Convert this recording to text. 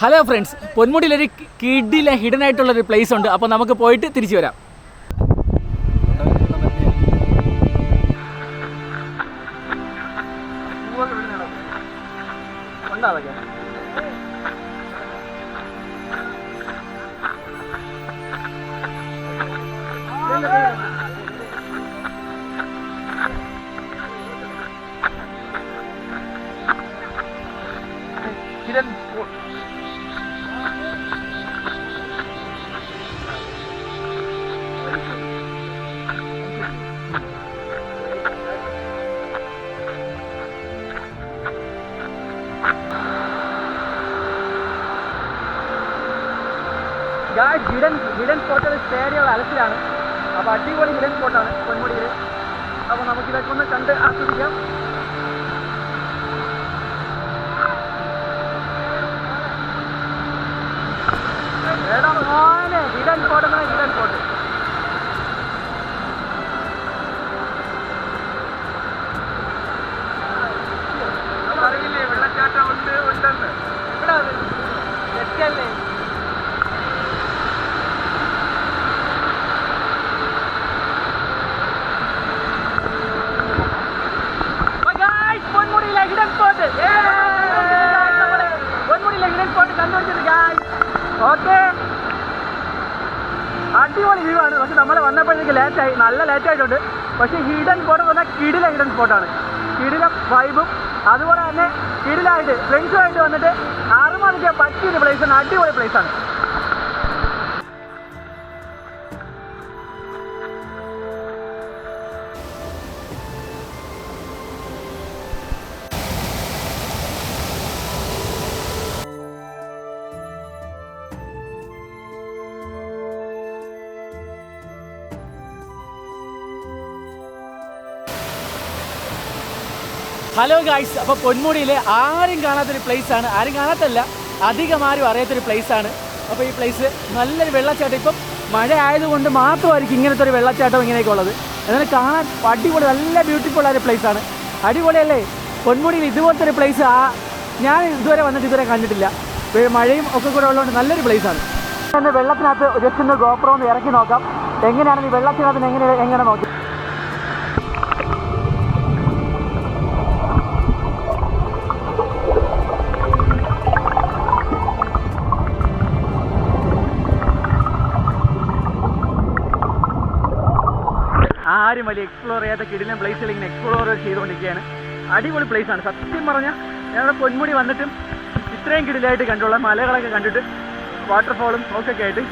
Hello friends, പൊന്മുടിയിലൊരു കിഡിലെ hidden ആയിട്ടുള്ളൊരു പ്ലേസ് ഉണ്ട്. അപ്പോൾ നമുക്ക് പോയിട്ട് തിരിച്ചു വരാം. ഹിഡൻ സ്പോട്ട് സ്റ്റേഡിയം അലച്ചിലാണ്. അപ്പോൾ അടിപൊളി ഹിഡൻ സ്പോട്ടാണ് പൊന്മുടിയിൽ. അപ്പോൾ നമുക്കിതൊക്കെ ഒന്ന് കണ്ട് ആസ്വദിക്കാം. ഹിഡൻ സ്പോട്ട് എന്നാണ് ഹിഡൻ സ്പോട്ട്. അറിയില്ലേ വെള്ളച്ചാട്ടം ഉണ്ടെന്ന് ഇവിടെ തെറ്റല്ലേ. ഓക്കെ, അടിപൊളി വ്യൂ ആണ്. പക്ഷെ നമ്മൾ വന്നപ്പോഴത്തേക്ക് ലേറ്റായി, നല്ല ലേറ്റായിട്ടുണ്ട്. പക്ഷേ ഹിഡൻ സ്പോട്ട് എന്ന് പറഞ്ഞാൽ കിടില ഹിഡൻ സ്പോട്ടാണ്. കിടില വൈബും അതുപോലെ തന്നെ കിടിലായിട്ട് ഫ്രണ്ട്സുമായിട്ട് വന്നിട്ട് ആറുമാതിക്കാൻ പറ്റിയൊരു പ്ലേസാണ്. അടിപൊളി പ്ലേസാണ്. ഹലോ ഗായ്സ്, അപ്പോൾ പൊന്മുടിയിൽ ആരും കാണാത്തൊരു പ്ലേസാണ്. ആരും കാണാത്തല്ല, അധികം ആരും അറിയാത്തൊരു പ്ലേസാണ്. അപ്പോൾ ഈ പ്ലേസ് നല്ലൊരു വെള്ളച്ചാട്ടം. ഇപ്പം മഴ ആയതുകൊണ്ട് മാത്രമായിരിക്കും ഇങ്ങനത്തെ ഒരു വെള്ളച്ചാട്ടം ഇങ്ങനെയൊക്കെ ഉള്ളത്. എന്നാലും കാണാൻ അടിപൊളി, നല്ല ബ്യൂട്ടിഫുൾ ആയ പ്ലേസാണ്. അടിപൊളിയല്ലേ? പൊന്മുടിയിൽ ഇതുപോലത്തെ ഒരു പ്ലേസ് ഞാൻ ഇതുവരെ വന്നിട്ട് ഇതുവരെ കണ്ടിട്ടില്ല. മഴയും ഒക്കെ കൂടെ ഉള്ളതുകൊണ്ട് നല്ലൊരു പ്ലേസാണ്. എന്നെ വെള്ളത്തിനകത്ത് ജസ്റ്റ് ഒന്ന് ഗോപ്രോ ഒന്ന് ഇറക്കി നോക്കാം. എങ്ങനെയാണ് ഈ വെള്ളത്തിനകത്ത് എങ്ങനെ നോക്കി. ആരും വലിയ എക്സ്പ്ലോർ ചെയ്യാത്ത കിടിലൻ പ്ലേസുകൾ ഇങ്ങനെ എക്സ്പ്ലോർ ചെയ്തുകൊണ്ടിരിക്കുകയാണ്. അടിപൊളി പ്ലേസാണ് സത്യം പറഞ്ഞാൽ. ഞങ്ങളുടെ പൊന്മുടി വന്നിട്ടും ഇത്രയും കിടിലായിട്ട് കണ്ടുള്ള മലകളൊക്കെ കണ്ടിട്ട് വാട്ടർഫോളും ഒക്കെ ആയിട്ട്